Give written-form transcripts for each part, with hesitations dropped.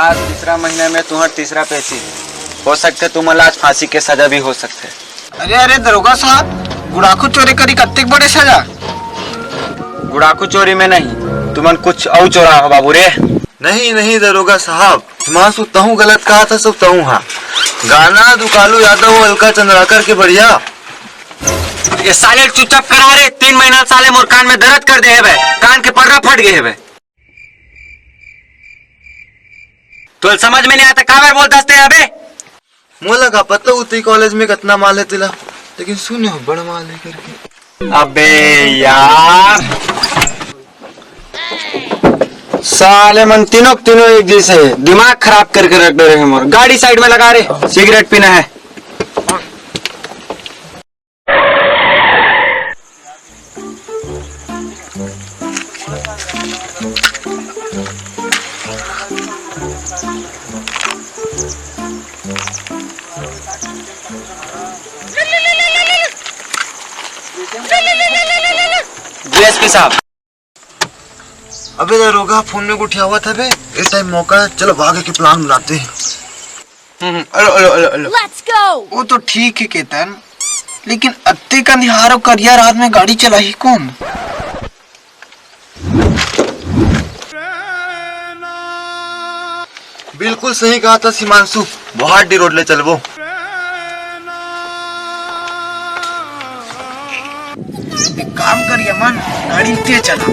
आज तीसरा महीने में तुम्हारा तीसरा पेशी हो सकते, तुम्हारा आज फांसी के सजा भी हो सकते। अरे अरे दरोगा साहब, गुड़ाखू चोरी करी कत्ते बड़े सजा। गुड़ाखू चोरी में नहीं, तुमन कुछ और चोरा हो बाबू रे। नहीं नहीं दरोगा साहब, हिमांशु तहु गलत कहा था, सब तहु हाँ। गाना दुकालू यादव अलका चंद्राकर के बढ़िया। ये साले चुपचाप करा रे, 3 महीना साले मोर कान में दर्द कर दे है बे, कान के पर्दा फट गए है बे। तो समझ में नहीं आता काबर बोल दस्ते है बे। मोला का पता उतई कॉलेज में कितना माल है तिला, लेकिन सुनो बड़ा माल है करके। अबे यार साले मन तीनों एक जैसे दिमाग खराब करके रख दे रहे हैं मोर। गाड़ी साइड में लगा रे, सिगरेट पीना है। डीएसपी साहब। अबे दरोगा फोन में उठा हुआ था बे, इस टाइम मौका है, चलो भागे के प्लान बनाते हैं। Let's go। वो तो ठीक है केतन, लेकिन अत्ते का निहार करिया रात में गाड़ी चलाई कौन? बिल्कुल सही कहा था हिमांशु, गुवाहाटी रोड ले चलबो। एक काम करिए मन, गाड़ी तेज चला।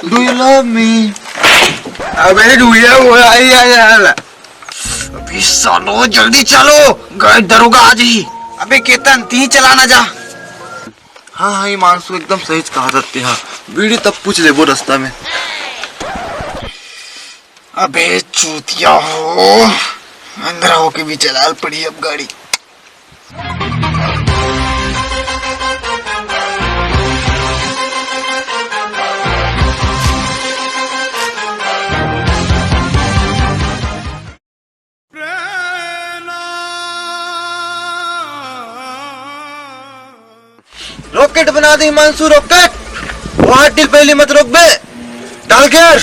Do you love me? अबे डूया वो आई यार। अबे सालो जल्दी चलो, गाड़ी दरोगा आज ही। अबे केतन ती चलाना जा। हाँ हाँ हिमांशु एकदम सही कहा सकते हैं, बीड़ी तब पूछ ले वो रास्ता में। अबे चूतिया हो, अंदर होके भी चलाल पड़ी अब गाड़ी। रॉकेट बना दे हिमांशु, रॉकेट। गुवाहाटी पहले मत रोक बे, डाल गियर।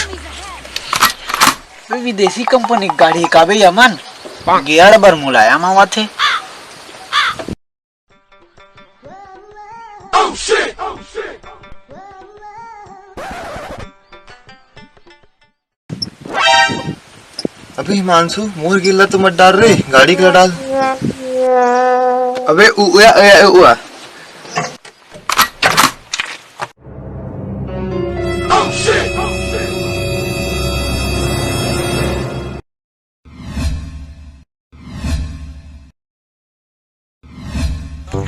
विदेशी कंपनी गाड़ी का बे अमन, गियर बर मुलायम आवा थे। अबे हिमांशु मोर गिल्ला तो मत डाल रे, गाड़ी का डाल। अबे उआ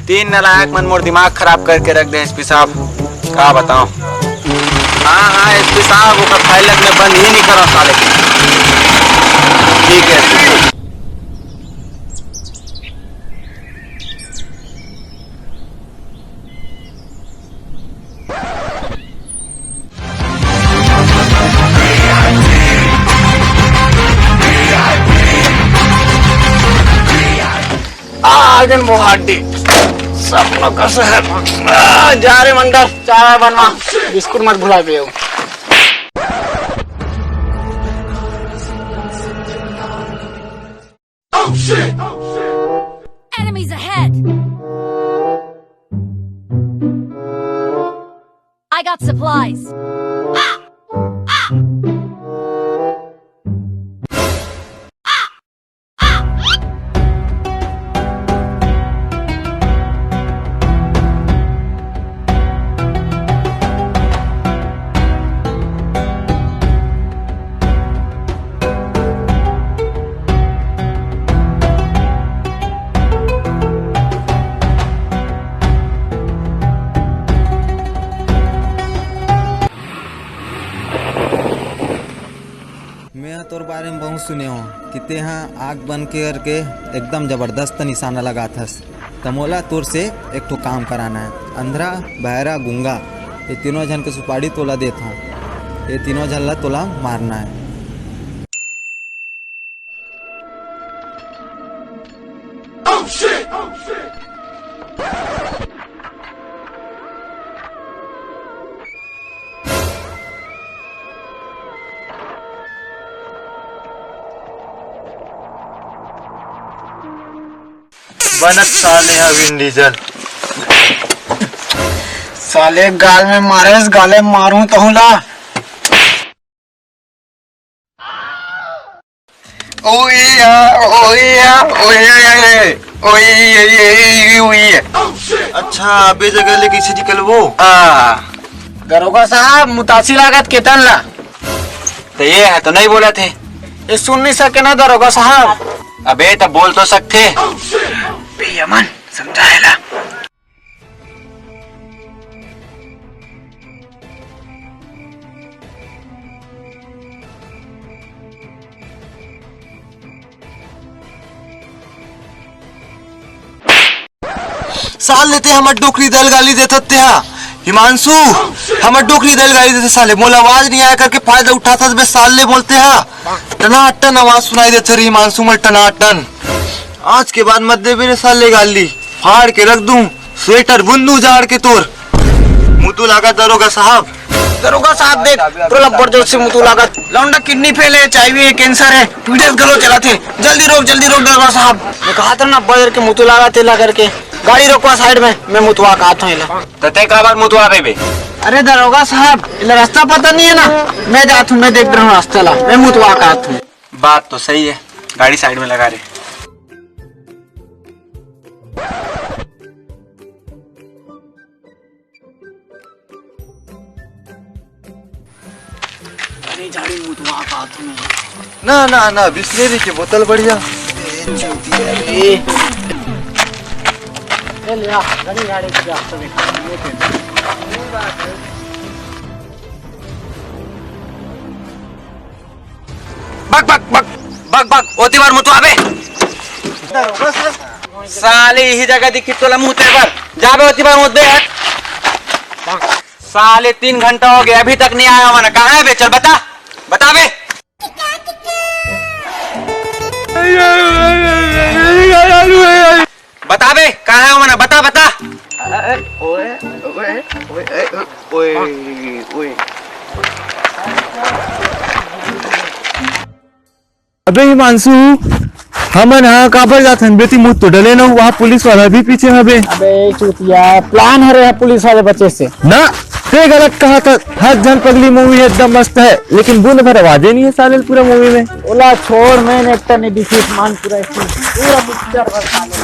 3 नालायक मन मोर दिमाग खराब करके रख दे एसपी साहब, क्या बताऊं। हाँ एसपी साहब, वो फाइल में बंद ही नहीं करो साले। ठीक है। आगन गुवाहाटी सपनों का शहर। जा रे मंडल, चाय बनवा, बिस्कुट मत भुला गए। Enemies ahead. I got supplies. मैं तोर बारे में बहुत सुने हो कि ते हाँ आग बन के करके एकदम जबरदस्त निशाना लगा थस। तमोला तोर से एक तो काम कराना है। अंधरा बहरा गुंगा ये तीनों जन के सुपारी तोला देता हूँ, ये तीनों जन ला तोला मारना है। बनत साले है विन डीजल। साले गाल में मारे गाले मारूं तो ला। ओया ओया ओया ओया। अच्छा अबे जगह ले किसी निकल वो। दरोगा साहब मुतासी लागत केतन ला। तो ये है तो नहीं बोला थे। ये सुन नहीं सके ना दरोगा साहब। अबे तब बोल तो सकते। बेयमन समझाएला। साल लेते हमर डोकरी दल गाली देते थे। हिमांशु हमर डोकरी दल गाली देते साले। मोल आवाज नहीं आया करके फायदा उठाता बे साल ले बोलते हैं। टनाटन आवाज सुनाई देते रही हिमांशु में टनाटन। आज के बाद मत दे मेरे साले गाली। फाड़ के रख दूं स्वेटर बुंदू जाड़ के तोर। मुतु लगा दरोगा साहब। दरोगा साहब देख तो लब्बर जोर से मुतु लागत। लौंडा किडनी फेल है, चाहिए कैंसर है, पीडीएस गलो चलाते। जल्दी रोक दरोगा साहब। मैं कहा था ना बजर के मुतु लागत ला करके। गाड़ी रोकवा साइड में, मैं मुतवा का आता हूँ। तते का बार मुतवा बे। अरे दरोगा साहब इला रास्ता पता नहीं है ना। मैं जाता हूँ, मैं देख रहा हूँ रास्ता ला। मैं मुतवा का आता हूँ। बात तो सही है, गाड़ी साइड में लगा रहे। अरे झाड़ी मुतवा का आता हूँ। ना ना ना बिस्लेरी की बोतल बढ़िया। ले आ गाड़ी की रास्ता देख। बक बक बक बक बक ओती बार मुतवा बे। साले यही जगह दिखी तोला मुते पर जाबे ओती बार मुत दे। साले 3 घंटा हो गया अभी तक नहीं आया। मैंने कहा है बे, चल बता बता बे। बता बे कहाँ है मैंने, बता बता। ओए ओए ओए ओए ओए। अबे हिमांशु हमन हाँ काबर जाते हैं बेटी मुझ तो डले ना। वहाँ पुलिस वाला भी पीछे है बे। अबे चूतिया प्लान है रे पुलिस वाले बच्चे से ना ते गलत कहा था। हर जन पगली मूवी है एकदम मस्त है, लेकिन बूंद भर आवाज नहीं है साले पूरा मूवी में। ओला छोड़, मैंने एक्टर ने दिखी मान पूरा पूरा पिक्चर भर साले।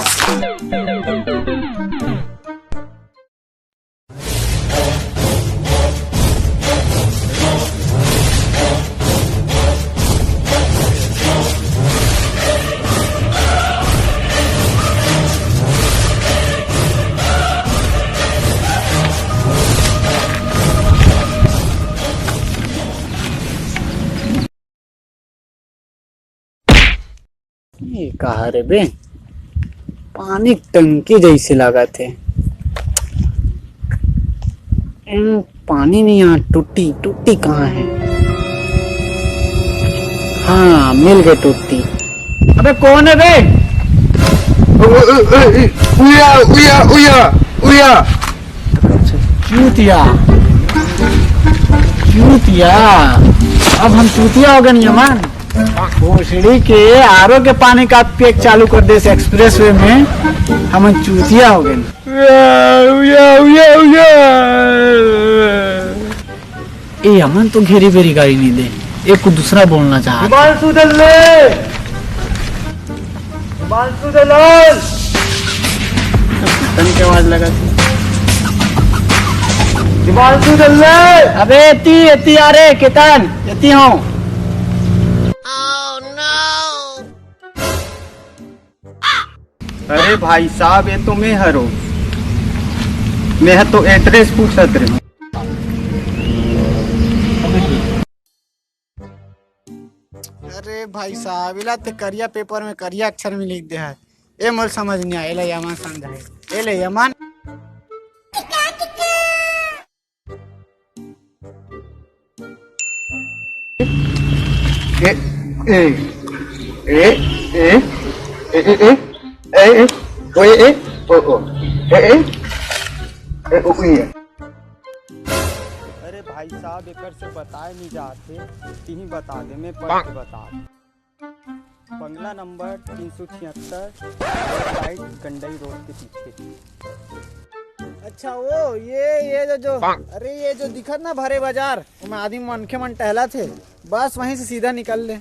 ये कहा रे बे, पानी टंकी जैसे लगा थे। पानी नहीं यहाँ, टूटी टूटी कहाँ है? हाँ मिल गई टूटी। अबे कौन है बे? उया उया उया उया। चूतिया चूतिया, अब हम चूतिया हो गए नियमन। भोसड़ी के आरो के पानी का पेक चालू कर दे से एक्सप्रेस वे में, हम चूतिया हो गए। ए अमन तो घेरी बेरी गाड़ी नहीं दे, एक को दूसरा बोलना चाह। तन की आवाज लगा थी। अबे एती आ रे केतन, एती हूँ। अरे भाई साहब ये तो मैं हरो, मैं तो एड्रेस पूछ सकते। अरे भाई साहब इला ते करिया पेपर में करिया अक्षर में लिख दे है। ए मोर समझ नहीं आया, यमन समझाए। एले यमन ए ए ए ए ए ए ए ओए ए ओ ओ ए ए ए ओ ये। अरे भाई साहब एक से बताए नहीं जाते, ही बता दे, मैं पढ़ के बता। बंगला नंबर 376 राइट गंडई रोड के पीछे। अच्छा वो ये जो अरे ये जो दिखत ना भरे बाजार, वो में आदमी मनखे मन टहला थे, बस वहीं से सीधा निकल ले।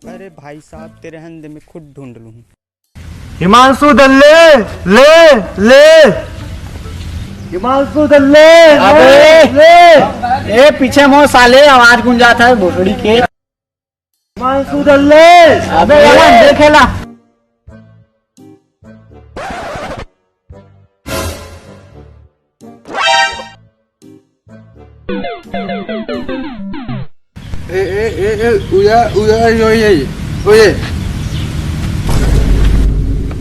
अरे भाई साहब तेरे हंदे में खुद ढूंढ लूँ। हिमांशु दल्ले ले ले, हिमांशु दल्ले अबे ए पीछे मोह साले आवाज गुंजाता है भोसड़ी के। हिमांशु दल्ले, अबे यार देखेला ओए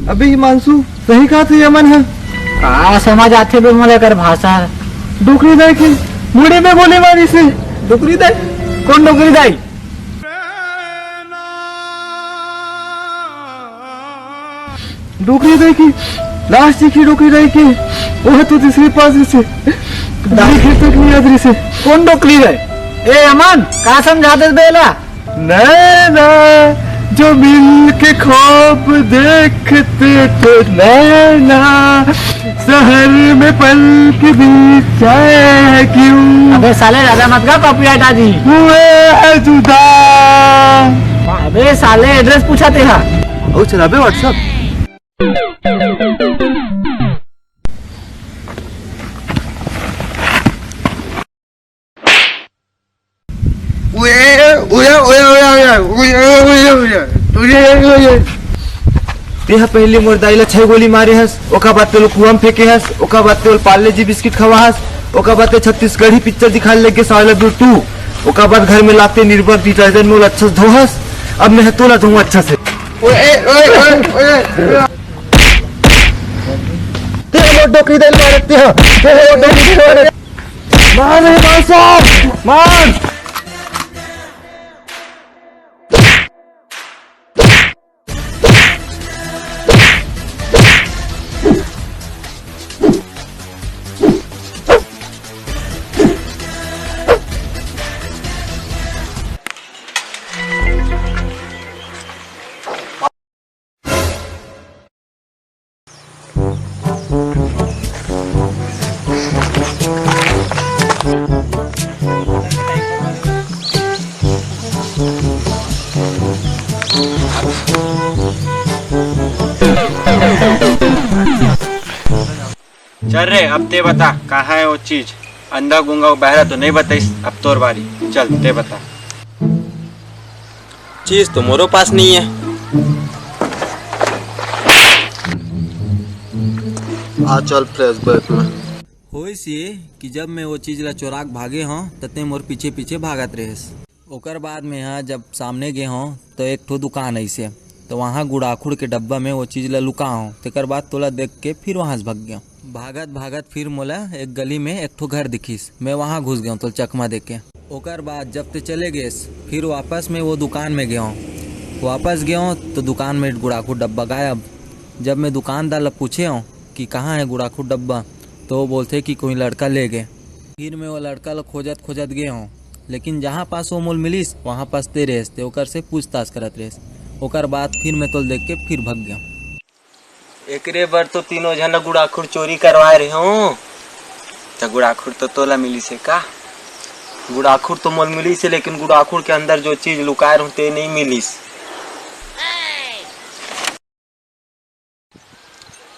अबे हिमांशु सही कहा थे यमन है कहा समझ आते बे मोला कर भाषा डोकरी दाई की मुड़े में गोली मारी से। डोकरी दाई कौन डोकरी दाई? डोकरी दाई की लाश दिखी, डोकरी दाई की वो है तो तीसरी पास से देखे तक नहीं याद रही से। कौन डोकरी दाई? ए अमन कहा समझाते बेला? नैना जो मिल के ख्वाब देखते थे, नैना शहर में पलक भी जाए क्यों। अबे साले ज्यादा मत गा, कॉपीराइट आ जी। हुए है जुदा। अबे साले एड्रेस पूछा तेरा। ओ चला बे व्हाट्सएप। तेहा पहले मोर दाइला 6 गोली मारे हस, ओका बाद ते कुआं फेंके हस, ओका बाद ते पार्ले जी बिस्किट खवा हस, ओका बाद ते छत्तीसगढ़ी पिक्चर दिखा लेके साला दू टू, ओका बाद घर में लाते निर्भर डिटर्जेंट में अच्छा से धोहस। अब मैं तोला धोऊं अच्छा से। तेरे डोकरी दे मारते हो, तेरे डोकरी दे मार रे मार मार। चल रे अब ते बता कहाँ है वो चीज। अंधा गूंगा बहरा तो नहीं बताइस, अब तोर बारी, चल ते बता। चीज तो मोरो पास नहीं है। आ चल फ्लैशबैक में। होइस ये कि जब मैं वो चीज ला चोराक भागे हों तते मोर पीछे पीछे भागत रहेस। ओकर बाद में यहाँ जब सामने गए हों तो एक ठो दुकान ऐसे, तो वहाँ गुड़ाखुड़ के डब्बा में वो चीज ला लुका हों। तेकर बाद तोला देख के फिर वहाँ से भाग गया। भागत भागत फिर मोला एक गली में एक ठो घर दिखिस, मैं वहाँ घुस गया तो चकमा देख के। ओकर बाद जब ते चले गए फिर वापस में वो दुकान में गया हूँ। वापस गया हूँ तो दुकान में गुड़ाखुड़ डब्बा गायब। जब मैं दुकानदार ला पूछे हूँ कि कहाँ है गुड़ाखुड़ डब्बा, तो वो बोलते कि कोई लड़का ले गए। फिर मैं वो लड़का ला खोजत खोजत गए हूँ, लेकिन जहाँ पास वो मोल मिलिस वहाँ पास ते रेस ते ओकर से पूछताछ करत रेस। ओकर बाद फिर मैं तो देख के फिर भाग गया। एकरे बर तो तीनों जन गुड़ाखुड़ चोरी करवाए रहे हो, तो गुड़ाखुड़ तो तोला मिली से का? गुड़ाखुड़ तो मोल मिली से, लेकिन गुड़ाखुड़ के अंदर जो चीज लुकाए रहते नहीं मिलीस।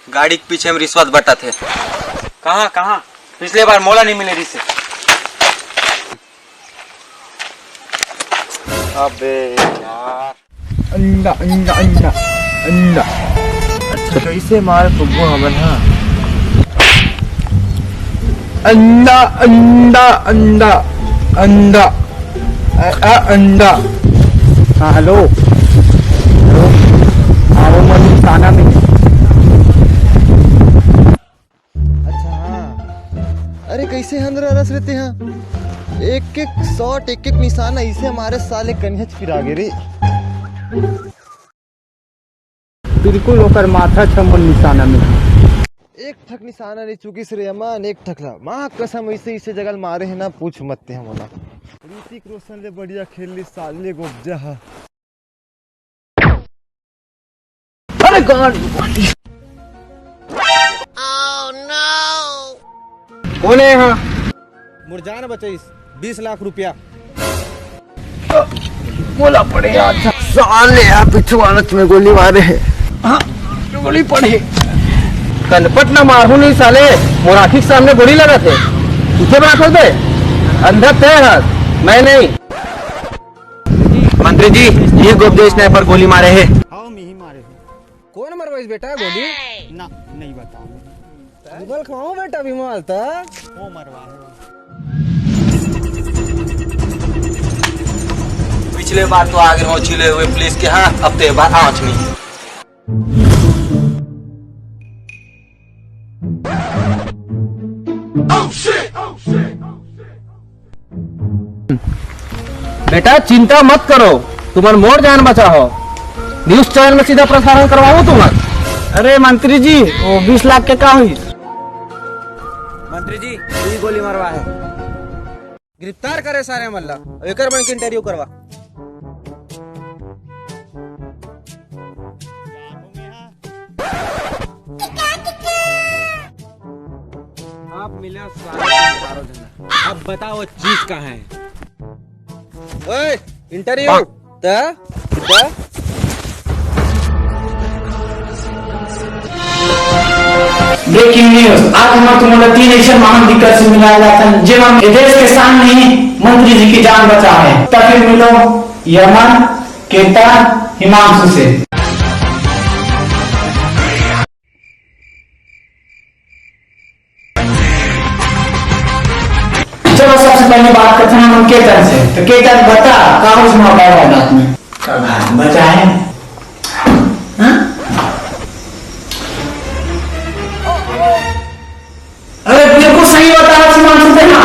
गाड़ी के पीछे में रिश्वत बटा थे। कहाँ कहाँ? पिछले बार मोला नहीं मिले रिश्वत। अबे यार अंडा अंडा अंडा अंडा। अच्छा कैसे मार तुमको हमन? हाँ अंडा अंडा अंडा अंडा अंडा। हाँ हेलो हेलो, हाँ वो मन थाना में। अच्छा हाँ, अरे कैसे हंदरा रस रहते हैं, एक एक शॉट एक एक निशाना ऐसे हमारे साले कन्हज फिरा गे रे। बिल्कुल ओकर माथा छमन निशाना में। एक ठक निशाना नहीं चुकी से रे अमान, एक ठकला माँ कसम ऐसे ऐसे जगह मारे है ना पूछ मत हैं मोला। ऋतिक रोशन ले बढ़िया खेल ली साले गोब्जा हा। अरे गॉड कौन है यहाँ? मुरजान बचाइस 20 लाख रुपया। बोला पड़े यार साले यार पिछवाड़ा में गोली मारे है। हाँ गोली पड़े कनपट ना मारू नहीं साले, मोराठी के सामने गोली लगा थे तुझे बना खोल दे अंदर तय हाथ मैं नहीं। मंत्री जी ये गोब्जे स्नाइपर गोली मारे हैं। हाँ मैं ही मारे हैं। कौन मरवाइस बेटा गोली? ना नहीं बताऊँ। विमल खाओ बेटा विमल था वो मरवा है। पिछले बार तो आगे हो छिले हुए पुलिस के हाथ, अब तो बार आँच नहीं। बेटा चिंता मत करो, तुम्हार मोर जान बचा हो। न्यूज चैनल में सीधा प्रसारण करवाओ तुम्हार। अरे मंत्री जी वो 20 लाख के का हुई? मंत्री जी यही गोली मरवा है। गिरफ्तार करे सारे मल्ला, एक बन के इंटरव्यू करवा। आप मिले सारे जना। अब बताओ चीज कहाँ है? ओए इंटरव्यू ब्रेकिंग न्यूज। आज हम तुम्हारा 3 ऐसे महान दिक्कत से मिलाया जाता है जिन्होंने देश के सामने ही मंत्री जी की जान बचा है। तब फिर मिलो यमन केतन हिमांशु से। चलो सबसे पहले बात करते हैं हम केतन से। तो केतन बता कागज में वारदात में बचा है? अरे बिल्कुल सही बताया हिमांशु से ना।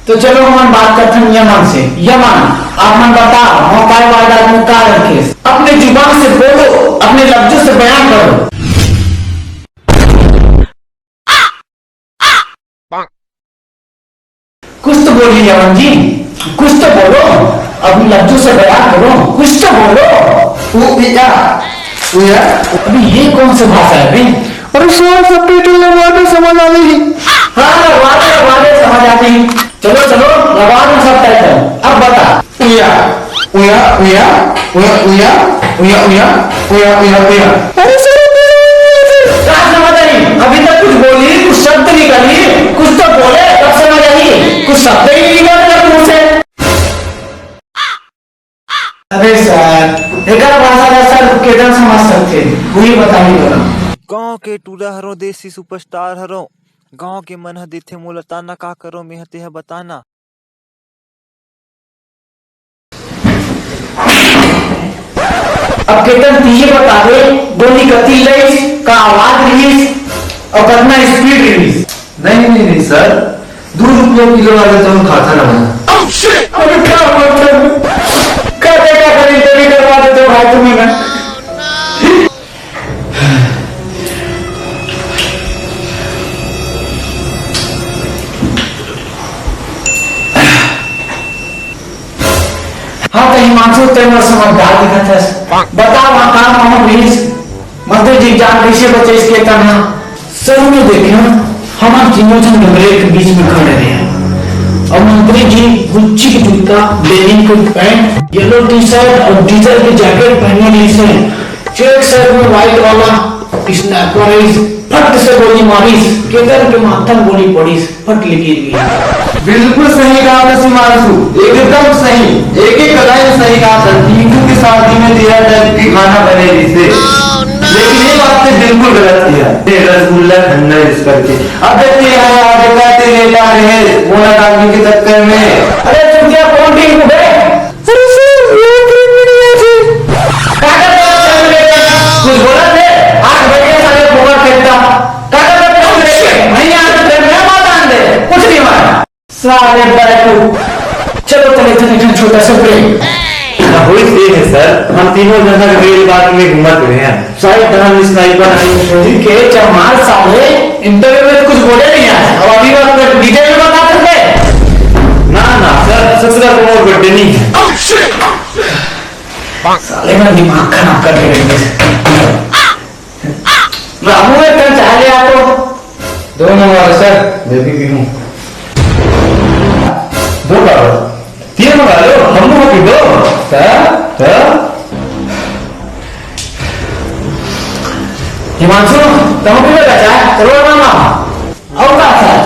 तो चलो हम बात करते हैं यमन से। यमन आप मन बताओ मौका वारदात में क्या रखे? अपने जुबान से बोलो, अपने लफ्जों से बयान करो। कुछ तो बोलिए यमन जी, कुछ तो बोलो, अपने लफ्जों से बयान करो, कुछ तो बोलो। अभी ये कौन सी भाषा है भाई? अरे सर सबटाइटल लगवाने समझ आ गई। हाँ लगवाने समझ आती। चलो चलो लगा दो सबटाइटल। अब बता। उया उया उया उया उया उया उया उया उया उया। अरे सर क्या समझ आई? अभी तक कुछ बोली, कुछ शब्द निकाली, कुछ तो बोले तब समझ आई। कुछ शब्द ही नहीं निकल मुंह से। अरे सर एक भाषा का सर किधर समझ सकते? वही बताइए जरा। गांव के टूरा हरो देसी सुपरस्टार हरो, गांव के मन देथे मोला ताना का करो मैं ते है बताना। अब केतन तुझे बता दे गोली कती रही का आवाज रिलीज और कितना स्पीड रिलीज? नहीं सर 2 रुपये किलो वाले तो हम खाता ना। अरे क्या मतलब करते क्या करी तेरी करवा देते भाई तुम्हें मैं। हाँ तो हिमांशु तेरे समझदार दिखा था। बता वहाँ काम हम प्लीज मंत्री जी जान कैसे बचे इसके तनहा? सर ने देखे हमारे तीनों जन डबरे के बीच में खड़े रहे और मंत्री जी गुच्ची की जूता, डेनिम की पैंट, येलो टी शर्ट और डीजल की जैकेट पहने हुए से चेक शर्ट में व्हाइट वाला स्नैपर फट से गोली मारी, केतन के माथा में गोली पड़ी, फट लगी गई। बिल्कुल सही कहा था हिमांशु, एकदम सही, एक एक लाइन सही कहा था। टीकू की शादी में तेरा टाइप की खाना बने जिससे, लेकिन ये बात तो बिल्कुल गलत है। रसगुल्ला ठंडा इस करके अब देखते हैं आगे कहते लेता रहे मोना डालने के चक्कर में। अरे तुम क्या कौन टीकू बे? अरे सर ये कुछ बोला थे? 8 बजे सारे पोकर फेंकता कुछ नहीं मारा सारे बैठो। चलो चले छोटा सा ब्रेक। वही सही है सर, हम तीनों जना रेल बाग में घूमत रहे हैं। साइड धर्म स्नाइपर के चमार साले इंटरव्यू में कुछ बोले नहीं आज, अब अभी बात डिटेल में बता सकते? ना ना सर, ससुरा को और बर्थडे नहीं है। साले का दिमाग खराब कर देंगे। रामू एक कल चाय ले आपको 2 नंबर सर, मैं भी पीऊं। 2 का 3 मंगा लो, हम लोग की 2 हिमांशु तुम भी बेटा चाय चलो मामा और का सर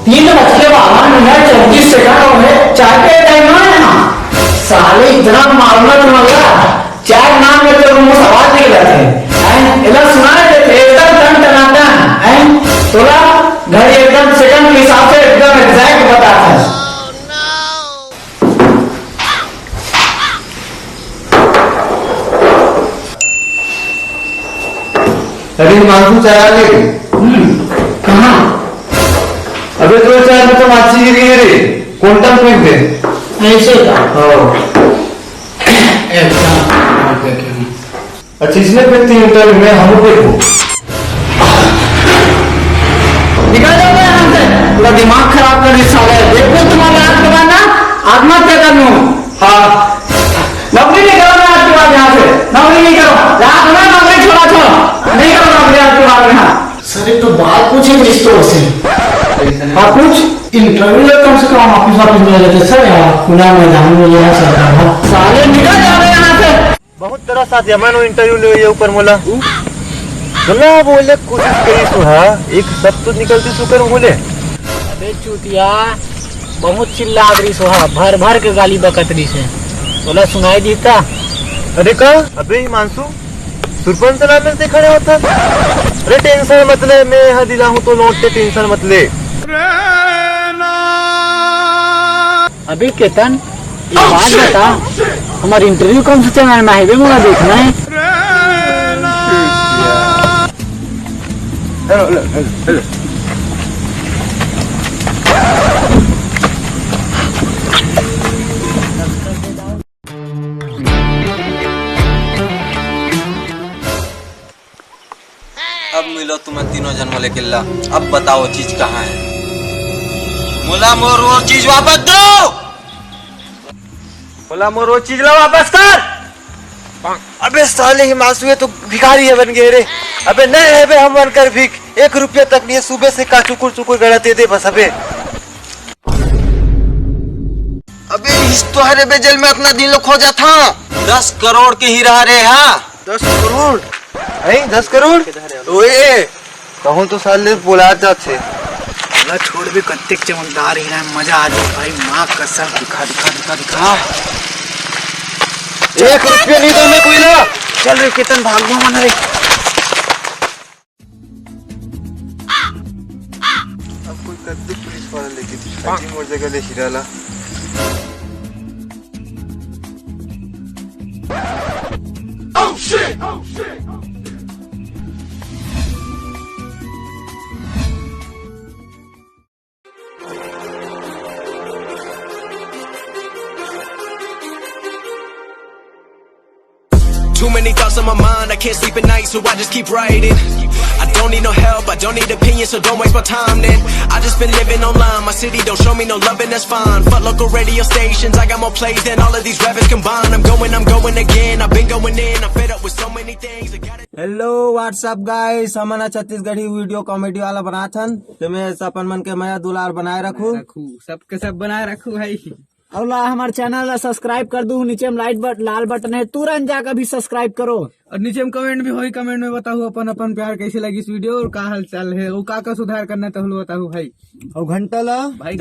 3 बजके 52 मिनट 34 सेकंड हो गए, चाय पे टाइम ना है ना साले इतना मामला तुम्हारा चाय नाम में तो मुंह सवाल निकला थे इला सुना रहे थे एकदम टन टनाटन हैं तोला घड़ी एकदम सेकंड के हिसाब से एकदम एग्जैक्ट बता था। अरे हिमांशु चाय आ गई। कहाँ अबे 2 चाय में तो माछी गिर गई रे, क्वांटम फेंक दे। ऐसे था एकदम अच्छा इसने फेंकती इंटरव्यू में हम फेंकू। निकल जाओ यहाँ से, पूरा दिमाग खराब कर दी साले। देखो तुम्हारे हाथ के बाद ना आत्महत्या कर लूं। हाँ नौकरी नहीं करो आज के बाद यहाँ से, नौकरी नहीं करो यहाँ तुम्हें नौकरी छोड़ा छोड़ो नहीं करो नौकरी आज के बाद यहाँ। सर एक तो बात पूछे रिश्तों से हाँ कुछ इंटरव्यू कम से कम ऑफिस में लेते सर यार पुणे मैदान में यहाँ सरकार साले निकल जाओ यहाँ से। बहुत तरह साथ यमन इंटरव्यू ले ये ऊपर मोला बोला बोले कोशिश करी सुहा एक सब तो निकलती सुकर बोले। अबे चूतिया बहुत चिल्ला रही सोहा भर भर के गाली बकतरी से बोला सुनाई देता। अरे का अबे हिमांशु सुरपन सलाम से खड़े होता। अरे टेंशन मत ले, मैं यहाँ दिला हूँ तो नोट पे टेंशन मत ले। अभी केतन एक बात बता, हमारा इंटरव्यू कौन सा चैनल में है मुझे देखना है। हेलो अब मिलो तुम्हें तीनों जन वाले किल्ला। अब बताओ चीज कहाँ है? मोला मोर वो चीज वापस दो। बोला मोर वो चीज ला वापस कर। अबे साले हिमांशु ये तो भिखारी है बन गए रे। अबे नहीं है बे हम बनकर भीख 1 रुपया तक नहीं है, सुबह से का चुकुर चुकुर गड़ाते दे बस। अबे अबे इस तो हरे बे जेल में अपना दिल खोजा था। 10 करोड़ के ही रह रहे हैं। 10 करोड़ नहीं 10 करोड़ ओए कहूँ तो साले बोला जाते छोड़ भी कत्ते चमकदार ही रहा, मजा आ जाए भाई माँ कसम। दिखा दिखा दिखा दिखा 1 रुपया नहीं दो मैं कोई ला। चल रे केतन भाग गया मन रे। अब कोई कद्दू पुलिस वाला लेके मोर जगह ले हिराला। Oh shit! Oh shit! Too many thoughts on my mind, I can't sleep at night, so I just keep writing. I don't need no help, I don't need opinions, so don't waste my time then. I just been living online, my city don't show me no love and that's fine. Fuck local radio stations, I got more plays than all of these rappers combined. I'm going again, I've been going in, I'm fed up with so many things. Hello what's up guys, Hamna Chhattisgarhi video comedy वाला बना थन तो मैं अपन मन के मैं दुलार बनाए रखू सबके सब बनाए रखू भाई। और ला हमारे चैनल ला सब्सक्राइब कर दू, नीचे में लाल बटन है, तुरंत जाकर भी सब्सक्राइब करो। और नीचे में कमेंट भी होई, कमेंट में बताओ अपन अपन प्यार कैसे लगी इस वीडियो और का हाल चाल है और का सुधार करना तो बताओ भाई। और घंटा ला भाई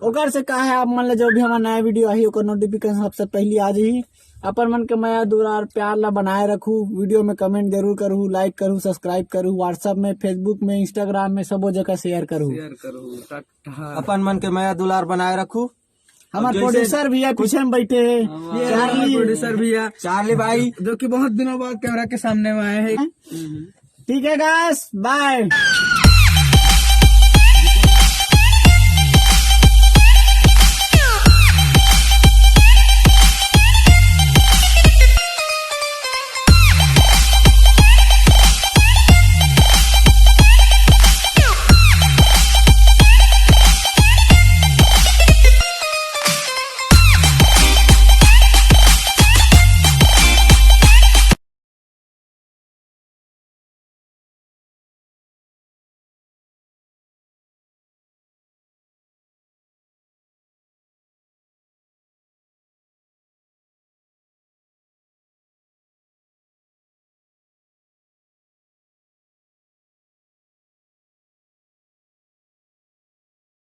ओकर से का है आप मन ले जो भी हमारा नया वीडियो आई ओकर नोटिफिकेशन सबसे पहले आ जाही। अपन मन के मैं दुलार प्यार ला बनाए रखू, वीडियो में कमेंट जरूर करूँ, लाइक करूँ, सब्सक्राइब करूँ, व्हाट्सएप में, फेसबुक में, इंस्टाग्राम में सबो जगह शेयर करूँ। अपन मन के मैं दुलार बनाए रखू। हमारे प्रोड्यूसर भैया पीछे में बैठे हैं, प्रोड्यूसर भैया चार्ली भाई जो कि बहुत दिनों बाद कैमरा के सामने में आए हैं। ठीक है गाइस, बाय।